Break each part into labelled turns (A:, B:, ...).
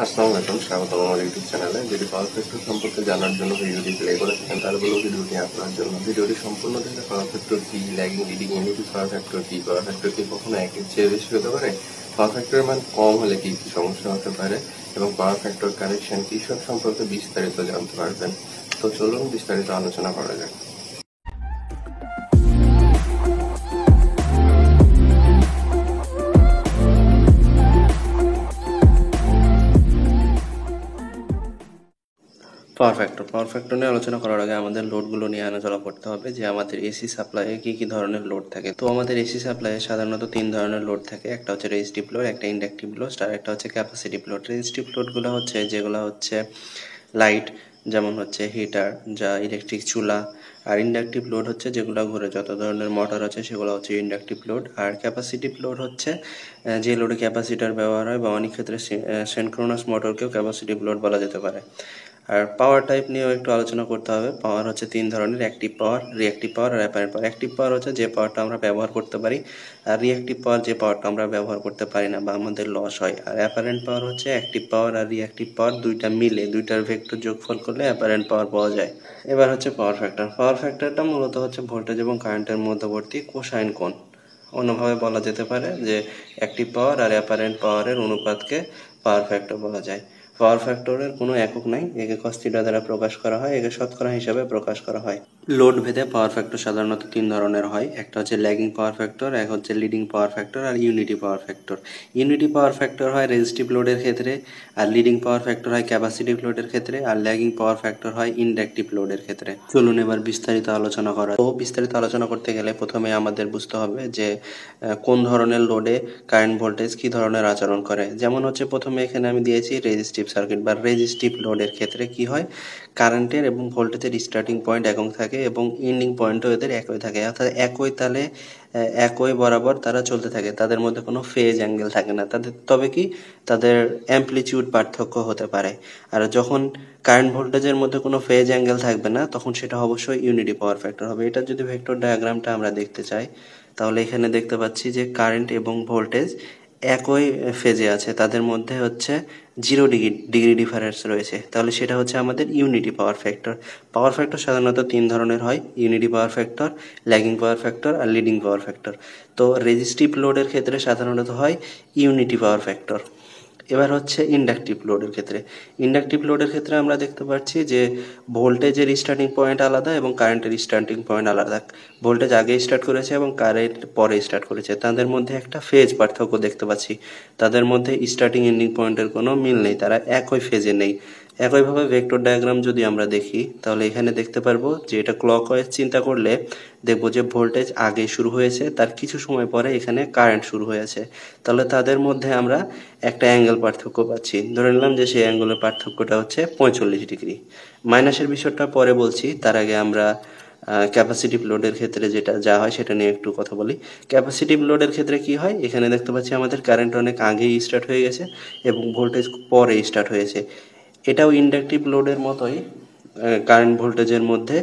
A: আসসালামু আলাইকুম, স্বাগতম আমার ইউটিউব চ্যানেলে। যদি পাওয়ার ফ্যাক্টর সম্পর্কে জানার জন্য ভিডিওটি প্লে করে থাকেন তাহলে বলবো ভিডিওটি আপনার জন্য। ভিডিওটি সম্পূর্ণ দেখলে পাওয়ার ফ্যাক্টর কি, lagging, leading, unity power factor কি, পাওয়ার ফ্যাক্টর কি কখনো একের চেয়ে বেশি হতে পারে, পাওয়ার ফ্যাক্টরের মান কম হলে কি কি সমস্যা হতে পারে এবং পাওয়ার ফ্যাক্টর কানেকশন কি সব সম্পর্কে বিস্তারিত জানতে পারবেন। তো চলুন বিস্তারিত আলোচনা করা যাক। পাওয়ার ফ্যাক্টর নিয়ে আলোচনা করার আগে আমাদের লোডগুলো নিয়ে আলোচনা করতে হবে যে আমাদের এসি সাপ্লাইয়ে কি কি ধরনের লোড থাকে। তো আমাদের এসি সাপ্লাইয়ে সাধারণত 3 ধরনের লোড থাকে। একটা হচ্ছে রেজিস্টিভ লোড, একটা ইন্ডাকটিভ লোড, আর একটা হচ্ছে ক্যাপাসিটিভ লোড। রেজিস্টিভ লোডগুলো হচ্ছে যেগুলো হচ্ছে লাইট, যেমন হচ্ছে হিটার, যা ইলেকট্রিক চুলা। আর ইন্ডাকটিভ লোড হচ্ছে যেগুলো ঘুরে, যত ধরনের মোটর আছে সেগুলো হচ্ছে ইন্ডাকটিভ লোড। আর ক্যাপাসিটিভ লোড হচ্ছে যে লোডে ক্যাপাসিটার ব্যবহার হয়, বা অনেক ক্ষেত্রে সিনক্রোনাস মোটরকেও ক্যাপাসিটিভ লোড বলা যেতে পারে। আর পাওয়ার টাইপ নিয়েও একটু আলোচনা করতে হবে। পাওয়ার হচ্ছে 3 ধরনের: অ্যাক্টিভ পাওয়ার, রিঅ্যাক্টিভ পাওয়ার আর অ্যাপারেন্ট পাওয়ার। অ্যাক্টিভ পাওয়ার হচ্ছে যে পাওয়ারটা আমরা ব্যবহার করতে পারি, আর রিঅ্যাক্টিভ পাওয়ার যে পাওয়ারটা আমরা ব্যবহার করতে পারি না বা আমাদের লস হয়। আর অ্যাপারেন্ট পাওয়ার হচ্ছে অ্যাক্টিভ পাওয়ার আর রিঅ্যাক্টিভ পাওয়ার দুইটা মিলে, দুইটার ভেক্টর যোগফল করলে অ্যাপারেন্ট পাওয়ার পাওয়া যায়। এবার হচ্ছে পাওয়ার ফ্যাক্টর। পাওয়ার ফ্যাক্টরটা মূলত হচ্ছে ভোল্টেজ এবং কারেন্টের মধ্যবর্তী কোসাইন কোণ। অন্যভাবে বলা যেতে পারে যে অ্যাক্টিভ পাওয়ার আর অ্যাপারেন্ট পাওয়ারের অনুপাতকে পাওয়ার ফ্যাক্টর বলা যায়। পাওয়ার ফ্যাক্টরের কোনো একক নাই, একে cos থিটা দ্বারা প্রকাশ করা হয়, একে শতকরা হিসাবে প্রকাশ করা হয়। লোড ভেদে পাওয়ার ফ্যাক্টর সাধারণত 3 ধরনের হয়। একটা হচ্ছে ল্যাগিং পাওয়ার ফ্যাক্টর, এক হচ্ছে লিডিং পাওয়ার ফ্যাক্টর, আর unity power factor. Unity power factor হয় রেজিস্টিভ লোডের ক্ষেত্রে, আর লিডিং পাওয়ার ফ্যাক্টর হয় ক্যাপাসিটিভ লোডের ক্ষেত্রে, আর ল্যাগিং পাওয়ার ফ্যাক্টর হয় ইন্ডাকটিভ লোডের ক্ষেত্রে। চলুন এবার বিস্তারিত আলোচনা করা। তো বিস্তারিত আলোচনা করতে গেলে প্রথমে আমাদের বুঝতে হবে যে কোন ধরনের লোডে কারেন্ট ভোল্টেজ কি ধরনের আচরণ করে। যেমন হচ্ছে প্রথমে এখানে আমি দিয়েছি রেজিস্টিভ সার্কিট বা রেজিস্টিভ লোডের ক্ষেত্রে কি হয়, কারেন্টের এবং ভোল্টেজের স্টার্টিং পয়েন্ট একক থাকে এবং এন্ডিং পয়েন্টও এদের একই থাকে, অর্থাৎ একই তালে একই বরাবর তারা চলতে থাকে। তাদের মধ্যে কোনো ফেজ অ্যাঙ্গেল থাকে না। তবে কি তাদের অ্যাম্পলিটিউড পার্থক্য হতে পারে। আর যখন কারেন্ট ভোল্টেজের মধ্যে কোনো ফেজ অ্যাঙ্গেল থাকবে না, তখন সেটা অবশ্যই ইউনিটি পাওয়ার ফ্যাক্টর হবে। এটা যদি ভেক্টর ডায়াগ্রামটা আমরা দেখতে চাই, তাহলে এখানে দেখতে পাচ্ছি যে কারেন্ট এবং ভোল্টেজ একই ফেজে আছে, তাদের মধ্যে হচ্ছে 0 ডিগ্রি ডিফারেন্স রয়েছে। তাহলে সেটা হচ্ছে আমাদের unity power factor. Power factor সাধারণত 3 ধরনের হয়: unity power factor, lagging power factor আর লিডিং পাওয়ার ফ্যাক্টর। তো রেজিস্টিভ লোডের ক্ষেত্রে সাধারণত হয় ইউনিটি পাওয়ার ফ্যাক্টর। এবার হচ্ছে ইন্ডাকটিভ লোডের ক্ষেত্রে। ইন্ডাকটিভ লোডের ক্ষেত্রে আমরা দেখতে পাচ্ছি যে ভোল্টেজের স্টার্টিং পয়েন্ট আলাদা এবং কারেন্টের স্টার্টিং পয়েন্ট আলাদা। ভোল্টেজ আগে স্টার্ট করেছে এবং কারেন্ট পরে স্টার্ট করেছে, তাদের মধ্যে একটা ফেজ পার্থক্য দেখতে পাচ্ছি। তাদের মধ্যে স্টার্টিং এন্ডিং পয়েন্টের কোনো মিল নেই, তারা একই ফেজে নেই। একইভাবে ভেক্টর ডায়াগ্রাম যদি আমরা দেখি, তাহলে এখানে দেখতে পারবো যে এটা ক্লকওয়াইজ চিন্তা করলে দেখবো যে ভোল্টেজ আগে শুরু হয়েছে, তার কিছু সময় পরে এখানে কারেন্ট শুরু হয়েছে। তাহলে তাদের মধ্যে আমরা একটা অ্যাঙ্গেল পার্থক্য পাচ্ছি। ধরে নিলাম যে সেই অ্যাঙ্গেলের পার্থক্যটা হচ্ছে 45 ডিগ্রি। মাইনাসের বিষয়টা পরে বলছি, তার আগে আমরা ক্যাপাসিটিভ লোডের ক্ষেত্রে যেটা যা হয় সেটা নিয়ে একটু কথা বলি। ক্যাপাসিটিভ লোডের ক্ষেত্রে কি হয়, এখানে দেখতে পাচ্ছি আমাদের কারেন্ট অনেক আগেই স্টার্ট হয়ে গেছে এবং ভোল্টেজ পরে স্টার্ট হয়েছে। এটাও ইন্ডাকটিভ লোডের মতোই কারেন্ট ভোল্টেজের মধ্যে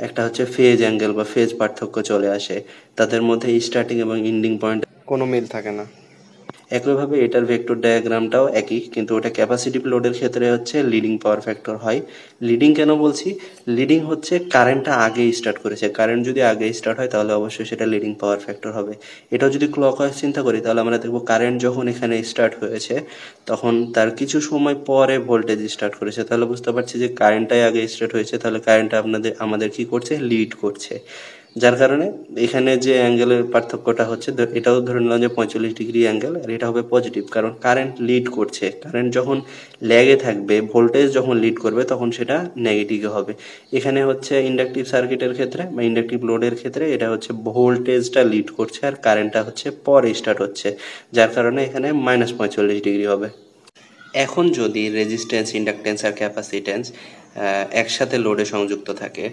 A: একটা হচ্ছে ফেজ অ্যাঙ্গেল বা ফেজ পার্থক্য চলে আসে। তাদের মধ্যে স্টার্টিং এবং এন্ডিং পয়েন্ট কোনো মিল থাকে না। একইভাবে এটার ভেক্টর ডায়াগ্রামটাও একই, কিন্তু ওটা ক্যাপাসিটিভ লোডের ক্ষেত্রে হচ্ছে লিডিং পাওয়ার ফ্যাক্টর হয়। লিডিং কেন বলছি, লিডিং হচ্ছে কারেন্টটা আগে স্টার্ট করেছে। কারেন্ট যদি আগে স্টার্ট হয় তাহলে অবশ্যই সেটা লিডিং পাওয়ার ফ্যাক্টর হবে। এটাও যদি ক্লকওয়াইজ চিন্তা করি, তাহলে আমরা দেখব কারেন্ট যখন এখানে স্টার্ট হয়েছে তখন তার কিছু সময় পরে ভোল্টেজ স্টার্ট করেছে। তাহলে বুঝতে পারছি যে কারেন্টটাই আগে স্টার্ট হয়েছে, তাহলে কারেন্টটা আমাদের কি করছে, লিড করছে। যার কারণে এখানে যে অ্যাঙ্গেলের পার্থক্যটা হচ্ছে, এটাও ধরে নিলাম যে 45 ডিগ্রি অ্যাঙ্গেল, আর এটা হবে পজিটিভ, কারণ কারেন্ট লিড করছে। কারেন্ট যখন ল্যাগে থাকবে, ভোল্টেজ যখন লিড করবে তখন সেটা নেগেটিভে হবে। এখানে হচ্ছে ইন্ডাকটিভ সার্কিটের ক্ষেত্রে বা ইন্ডাকটিভ লোডের ক্ষেত্রে এটা হচ্ছে ভোল্টেজটা লিড করছে আর কারেন্টটা হচ্ছে পরে স্টার্ট হচ্ছে, যার কারণে এখানে -45 ডিগ্রি হবে। এখন যদি রেজিস্ট্যান্স, ইন্ডাকটেন্স আর ক্যাপাসিট্যান্স একসাথে লোডে সংযুক্ত থাকে,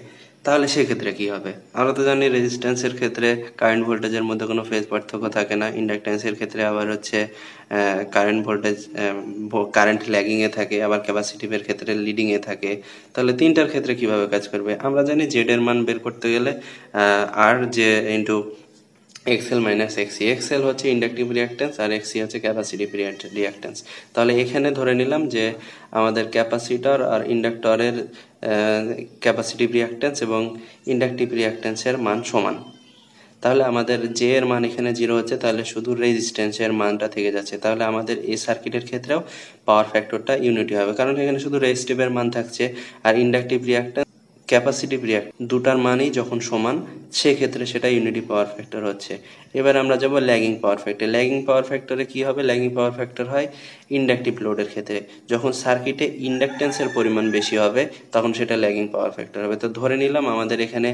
A: তাহলে সেক্ষেত্রে কি হবে? আমরা তো জানি রেজিস্ট্যান্সের ক্ষেত্রে কারেন্ট ভোল্টেজের মধ্যে কোনো ফেজ পার্থক্য থাকে না। ইন্ডাকটেন্সের ক্ষেত্রে আবার হচ্ছে কারেন্ট ল্যাগিংয়ে থাকে, আবার ক্যাপাসিটিভের ক্ষেত্রে লিডিংয়ে থাকে। তাহলে তিনটার ক্ষেত্রে কিভাবে কাজ করবে? আমরা জানি জেড এর মান বের করতে গেলে R J into XL minus XC. XL হচ্ছে ইন্ডাকটিভ রিঅ্যাকট্যান্স আর এক্সি হচ্ছে ক্যাপাসিটিভ রিঅ্যাকট্যান্স। তাহলে এখানে ধরে নিলাম যে আমাদের ক্যাপাসিটর আর ইন্ডাক্টরের ক্যাপাসিটিভ রিঅ্যাকট্যান্স এবং ইন্ডাকটিভ রিঅ্যাকট্যান্সের মান সমান। তাহলে আমাদের জে এর মান এখানে 0 হচ্ছে, তাহলে শুধু রেজিস্ট্যান্সের মানটা থেকে যাচ্ছে। তাহলে আমাদের এই সার্কিটের ক্ষেত্রেও পাওয়ার ফ্যাক্টরটা ইউনিটি হবে, কারণ এখানে শুধু রেজিস্টিভের মান থাকছে আর ইন্ডাকটিভ রিঅ্যাকট্যান্স ক্যাপাসিটিভ দুটার মানই যখন সমান সেক্ষেত্রে সেটা ইউনিটি পাওয়ার ফ্যাক্টর হচ্ছে। এবার আমরা যাব lagging power factor. Lagging power ফ্যাক্টরে কি হবে? ল্যাগিং পাওয়ার ফ্যাক্টর হয় ইন্ডাকটিভ লোডের ক্ষেত্রে যখন সার্কিটে ইন্ডাকটেন্সের পরিমাণ বেশি হবে তখন সেটা ল্যাগিং পাওয়ার ফ্যাক্টর হবে। তো ধরে নিলাম আমাদের এখানে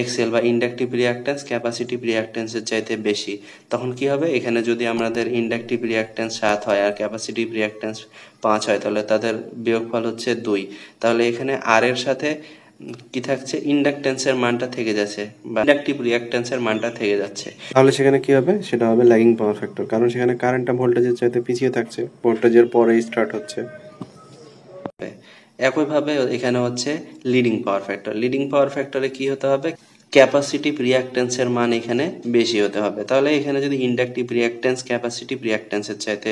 A: এক্সএল বা ইন্ডাকটিভ রিঅ্যাকট্যান্স ক্যাপাসিটিভ রিঅ্যাকট্যান্সের চাইতে বেশি, তখন কি হবে? এখানে যদি আমাদের ইন্ডাকটিভ রিঅ্যাকট্যান্স 7 হয় আর ক্যাপাসিটিভ রিঅ্যাকট্যান্স 5 হয়, তাহলে তাদের বিয়োগফল হচ্ছে 2। তাহলে এখানে আর এর সাথে কি থাকছে? ইন্ডাকটেন্সের মানটা থেকে যাচ্ছে বা ইন্ডাকটিভ রিঅ্যাকট্যান্সের মানটা থেকে যাচ্ছে। তাহলে সেখানে কি হবে? সেটা হবে ল্যাগিং পাওয়ার ফ্যাক্টর, কারণ সেখানে কারেন্টটা ভোল্টেজের চাইতে পিছিয়ে থাকছে, ভোল্টেজের পরেই স্টার্ট হচ্ছে। একইভাবে এখানে হচ্ছে leading power factor. Leading power ফ্যাক্টরে কি হতে হবে? ক্যাপাসিটিভ রিঅ্যাকট্যান্সের মান এখানে বেশি হতে হবে। তাহলে এখানে যদি ইন্ডাকটিভ রিঅ্যাকট্যান্স ক্যাপাসিটিভ রিঅ্যাকট্যান্সের চাইতে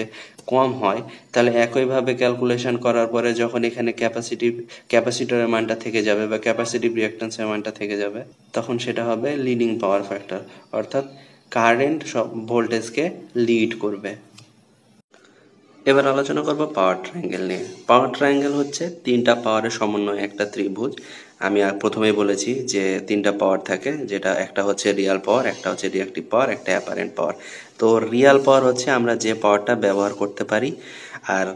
A: কম হয়, তাহলে একইভাবে ক্যালকুলেশন করার পরে যখন এখানে ক্যাপাসিটরের মানটা থেকে যাবে বা ক্যাপাসিটিভ রিঅ্যাকট্যান্সের মানটা থেকে যাবে, তখন সেটা হবে লিডিং পাওয়ার ফ্যাক্টর, অর্থাৎ কারেন্ট সব ভোল্টেজকে লিড করবে। এবার আলোচনা করব পাওয়ার ট্রায়াঙ্গেল নিয়ে। পাওয়ার ট্রায়াঙ্গেল হচ্ছে তিনটা পাওয়ারের সমন্বয় একটা ত্রিভুজ। আমি প্রথমেই বলেছি যে তিনটা পাওয়ার থাকে, যেটা একটা হচ্ছে রিয়াল পাওয়ার, একটা হচ্ছে রিঅ্যাক্টিভ পাওয়ার, একটা অ্যাপারেন্ট পাওয়ার। তো রিয়াল পাওয়ার হচ্ছে আমরা যে পাওয়ারটা ব্যবহার করতে পারি, আর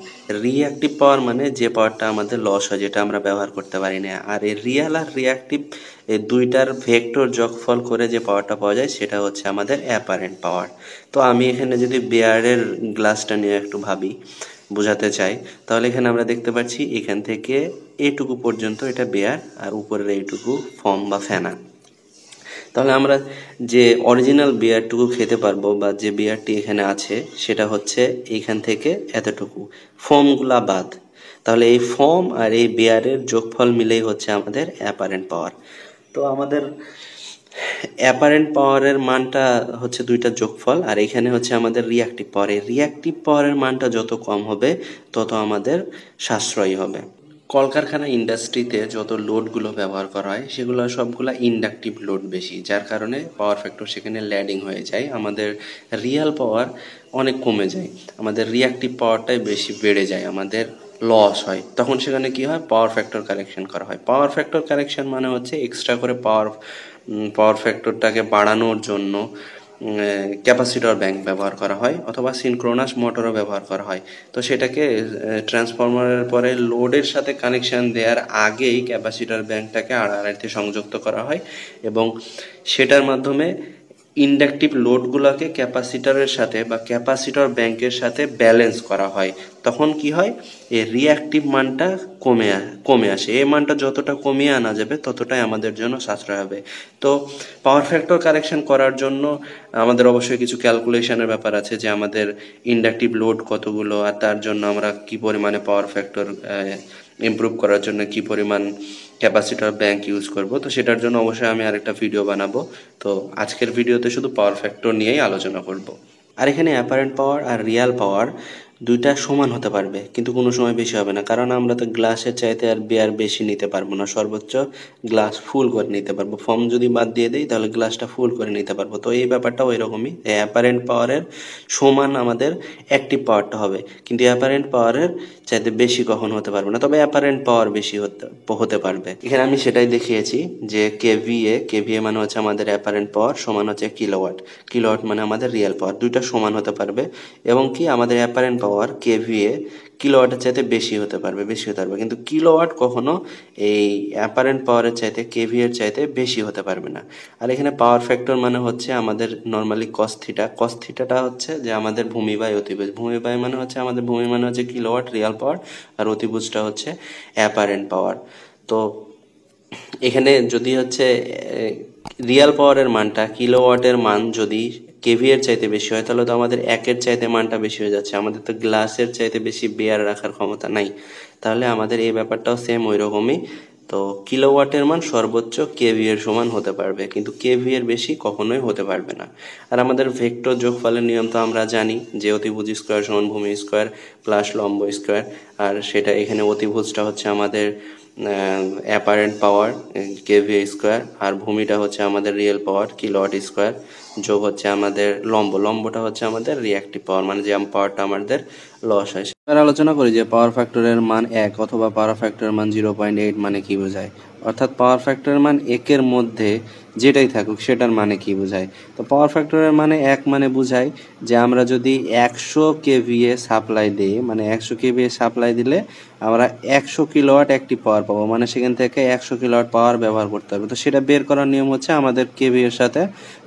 A: রিঅ্যাক্টিভ পাওয়ার মানে যে পাওয়ারটা আমাদের লস হয়, যেটা আমরা ব্যবহার করতে পারি না। আর এই রিয়াল আর রিঅ্যাক্টিভ এই দুইটার ভেক্টর যোগফল করে যে পাওয়ারটা পাওয়া যায় সেটা হচ্ছে আমাদের অ্যাপারেন্ট পাওয়ার। তো আমি এখানে যদি বেয়ারের গ্লাসটা নিয়ে একটু ভাবি, বোঝাতে চাই, তাহলে এখানে আমরা দেখতে পাচ্ছি এখান থেকে এটুকু পর্যন্ত এটা বেয়ার আর উপরের এইটুকু ফর্ম বা ফেনা। তাহলে আমরা যে অরিজিনাল বিয়ারটুকু খেতে পারবো বা যে বিয়ারটি এখানে আছে সেটা হচ্ছে এইখান থেকে এতটুকু, ফর্মগুলা বাদ। তাহলে এই ফর্ম আর এই বিয়ারের যোগফল মিলেই হচ্ছে আমাদের অ্যাপারেন্ট পাওয়ার। তো আমাদের অ্যাপারেন্ট পাওয়ারের মানটা হচ্ছে দুইটা যোগফল, আর এখানে হচ্ছে আমাদের রিঅ্যাক্টিভ পাওয়ার। এই রিঅ্যাক্টিভ পাওয়ারের মানটা যত কম হবে তত আমাদের সাশ্রয়ী হবে। কলকারখানা ইন্ডাস্ট্রিতে যত লোডগুলো ব্যবহার করা হয় সেগুলো সবগুলা ইন্ডাকটিভ লোড বেশি, যার কারণে পাওয়ার ফ্যাক্টর সেখানে ল্যাডিং হয়ে যায়, আমাদের রিয়াল পাওয়ার অনেক কমে যায়, আমাদের রিঅ্যাক্টিভ পাওয়ারটাই বেশি বেড়ে যায়, আমাদের লস হয়। তখন সেখানে কি হয়? পাওয়ার ফ্যাক্টর কারেকশন করা হয়। পাওয়ার ফ্যাক্টর কারেকশন মানে হচ্ছে এক্সট্রা করে পাওয়ার ফ্যাক্টরটাকে বাড়ানোর জন্য ক্যাপাসিটর ব্যাংক ব্যবহার করা হয় অথবা সিনক্রোনাস মোটরও ব্যবহার করা হয়। তো সেটাকে ট্রান্সফরমারের পরে লোডের সাথে কানেকশন দেওয়ার আগেই ক্যাপাসিটর ব্যাংকটাকে আড়াআড়িতে সংযুক্ত করা হয় এবং সেটার মাধ্যমে ইন্ডাকটিভ লোডগুলোকে ক্যাপাসিটরের সাথে বা ক্যাপাসিটর ব্যাংকের সাথে ব্যালেন্স করা হয়। তখন কি হয়? এই রিঅ্যাক্টিভ মানটা কমে আসে। এই মানটা যতটা কমিয়ে আনা যাবে ততটাই আমাদের জন্য সাশ্রয় হবে। তো পাওয়ার ফ্যাক্টর কারেকশন করার জন্য আমাদের অবশ্যই কিছু ক্যালকুলেশনের ব্যাপার আছে, যে আমাদের ইন্ডাকটিভ লোড কতগুলো আর তার জন্য আমরা কি পরিমাণে পাওয়ার ফ্যাক্টর ইমপ্রুভ করার জন্য কি পরিমাণ ক্যাপাসিটর ব্যাংক ইউজ করব। তো সেটার জন্য অবশ্যই আমি আরেকটা ভিডিও বানাবো। তো আজকের ভিডিওতে শুধু পাওয়ার ফ্যাক্টর নিয়েই আলোচনা করব। আর এখানে অ্যাপারেন্ট পাওয়ার আর রিয়াল পাওয়ার দুইটা সমান হতে পারবে, কিন্তু কোনো সময় বেশি হবে না, কারণ আমরা তো গ্লাসের চাইতে আর বিয়ার বেশি নিতে পারবো না, সর্বোচ্চ গ্লাস ফুল করে নিতে পারবো। ফর্ম যদি বাদ দিয়ে দেই তাহলে গ্লাসটা ফুল করে নিতে পারবো। তো এই ব্যাপারটা ওই রকমই, অ্যাপারেন্ট পাওয়ারের সমান আমাদের অ্যাক্টিভ পাওয়ারটা হবে, কিন্তু অ্যাপারেন্ট পাওয়ারের চাইতে বেশি কখনো হতে পারবে না, তবে অ্যাপারেন্ট পাওয়ার বেশি হতে পারবে। এখানে আমি সেটাই দেখিয়েছি যে কেভিএ মানে হচ্ছে আমাদের অ্যাপারেন্ট পাওয়ার, সমান হচ্ছে কিলোওয়াট, কিলোওয়াট মানে আমাদের রিয়েল পাওয়ার, দুইটা সমান হতে পারবে। এবং কি আমাদের অ্যাপারেন্ট পাওয়ার কেভিএ কিলোওয়াটের চাইতে বেশি হতে পারবে, কিন্তু কিলোওয়াট কখনো এই অ্যাপারেন্ট পাওয়ারের চাইতে কেভিএর চাইতে বেশি হতে পারবে না। আর এখানে পাওয়ার ফ্যাক্টর মানে হচ্ছে আমাদের নর্মালি কস থিটাটা হচ্ছে যে আমাদের ভূমি বাই অতিভুজ। ভূমি বাই মানে হচ্ছে আমাদের ভূমি মানে হচ্ছে কিলোওয়াট রিয়াল পাওয়ার, আর অতিভুজটা হচ্ছে অ্যাপারেন্ট পাওয়ার। তো এখানে যদি হচ্ছে রিয়াল পাওয়ারের মানটা কিলোওয়াটের মান যদি কেভিএর চাইতে বেশি হয়, তাহলে তো আমাদের একের চাইতে মানটা বেশি হয়ে যাচ্ছে, আমাদের তো গ্লাসের চাইতে বেশি বেয়ার রাখার ক্ষমতা নাই। তাহলে আমাদের এই ব্যাপারটাও সেম ওই রকমই। তো কিলোওয়াটের মান সর্বোচ্চ কেভি এর সমান হতে পারবে, কিন্তু কেভি এর বেশি কখনোই হতে পারবে না। আর আমাদের ভেক্টর যোগফলের নিয়ম তো আমরা জানি যে অতিভুজ স্কোয়ার সমান ভূমি স্কোয়ার প্লাস লম্ব স্কোয়ার। আর সেটা এখানে অতিভুজটা হচ্ছে আমাদের অ্যাপারেন্ট পাওয়ার কেভি স্কোয়ার, আর ভূমিটা হচ্ছে আমাদের রিয়েল পাওয়ার কিলোওয়াট স্কোয়ার, যোগ হচ্ছে আমাদের লম্বটা হচ্ছে আমাদের রিয়াক্টিভ পাওয়ার, মানে যে পাওয়ারটা আমাদের লস হয়। এবার আলোচনা করি যে পাওয়ার ফ্যাক্টরের মান 1 অথবা পাওয়ার ফ্যাক্টরের মান 0.8 মানে কি বোঝায়। অর্থাৎ পাওয়ার ফ্যাক্টরের মান 1-এর মধ্যে যেটাই থাকুক সেটার মানে কি বোঝায়। তো পাওয়ার ফ্যাক্টরের মানে 1 মানে বোঝায় যে আমরা যদি 100 কেভিএ সাপ্লাই দিই, মানে 100 কেভিএ সাপ্লাই দিলে আমরা 100 কিলোওয়াট একটি পাওয়ার পাবো, মানে সেখান থেকে 100 কিলোওয়াট পাওয়ার ব্যবহার করতে হবে। তো সেটা বের করার নিয়ম হচ্ছে আমাদের কেভি এর সাথে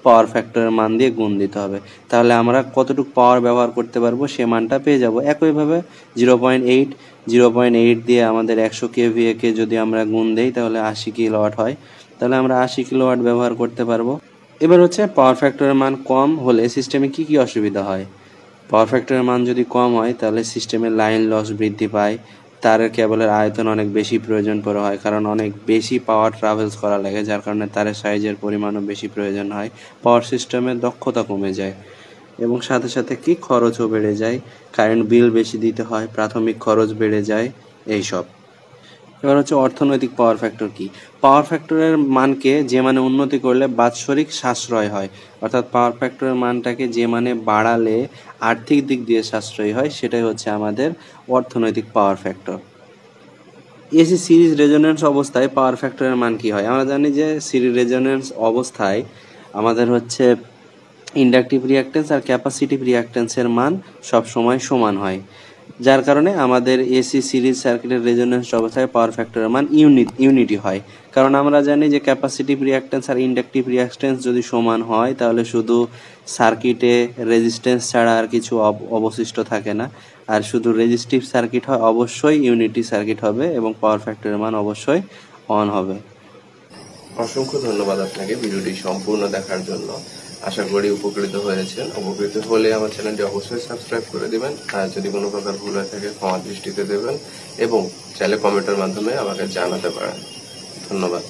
A: পাওয়ার ফ্যাক্টরের মান দিয়ে গুণ দিতে হবে। তাহলে আমরা কতটুকু পাওয়ার ব্যবহার করতে পারবো সে মানটা পেয়ে যাব। একইভাবে 0.8 দিয়ে আমাদের 100 কেভিএ কে যদি আমরা গুণ দেই তাহলে 80 কিলোওয়াট হয়। তাহলে আমরা 80 কিলোওয়াট ব্যবহার করতে পারবো। এবার হচ্ছে পাওয়ার ফ্যাক্টরের মান কম হলে সিস্টেমে কি কি অসুবিধা হয়। পাওয়ার ফ্যাক্টরের মান যদি কম হয় তাহলে সিস্টেমের লাইন লস বৃদ্ধি পায়, তারের কেবলের আয়তন অনেক বেশি প্রয়োজন পড়ে হয়, কারণ অনেক বেশি পাওয়ার ট্রাভেলস করা লাগে, যার কারণে তারের সাইজের পরিমাণও বেশি প্রয়োজন হয়। পাওয়ার সিস্টেমের দক্ষতা কমে যায় এবং সাথে সাথে কি খরচও বেড়ে যায়, কারেন্ট বিল বেশি দিতে হয়, প্রাথমিক খরচ বেড়ে যায়, এইসব। এবার হচ্ছে অর্থনৈতিক পাওয়ার ফ্যাক্টর কি। পাওয়ার ফ্যাক্টরের মানকে যে মানে উন্নতি করলে বাৎসরিক সাশ্রয় হয়, অর্থাৎ পাওয়ার ফ্যাক্টরের মানটাকে যে মানে বাড়ালে আর্থিক দিক দিয়ে সাশ্রয়ী হয়, সেটাই হচ্ছে আমাদের অর্থনৈতিক power factor. AC series resonance অবস্থায় পাওয়ার ফ্যাক্টরের মান কি হয়। আমরা জানি যে সিরিজ রেজোনেন্স অবস্থায় আমাদের হচ্ছে ইন্ডাকটিভ রিঅ্যাকট্যান্স আর ক্যাপাসিটিভ রিঅ্যাকট্যান্সের মান সব সময় সমান হয়, যার কারণে আমাদের এসি সিরিজ সার্কিটের রেজোনেন্স অবস্থায় পাওয়ার ফ্যাক্টরের মান ইউনিটি হয়। কারণ আমরা জানি যে ক্যাপাসিটিভ রিঅ্যাকট্যান্স আর ইন্ডাকটিভ রিঅ্যাকট্যান্স যদি সমান হয় তাহলে শুধু সার্কিটে রেজিস্ট্যান্স ছাড়া আর কিছু অবশিষ্ট থাকে না, আর শুধু রেজিস্টিভ সার্কিট হয় অবশ্যই ইউনিটি সার্কিট হবে এবং পাওয়ার ফ্যাক্টরের মান অবশ্যই অন হবে। অসংখ্য ধন্যবাদ আপনাকে ভিডিওটি সম্পূর্ণ দেখার জন্য। আশা করি উপকৃত হয়েছেন। উপকৃত হলে আমার চ্যানেলটি অবশ্যই সাবস্ক্রাইব করে দিবেন, আর যদি কোনো প্রকার ভুল হয়ে থাকে ক্ষমা দৃষ্টিতে দেবেন এবং চাইলে কমেন্টের মাধ্যমে আমাকে জানাতে পারেন। ধন্যবাদ।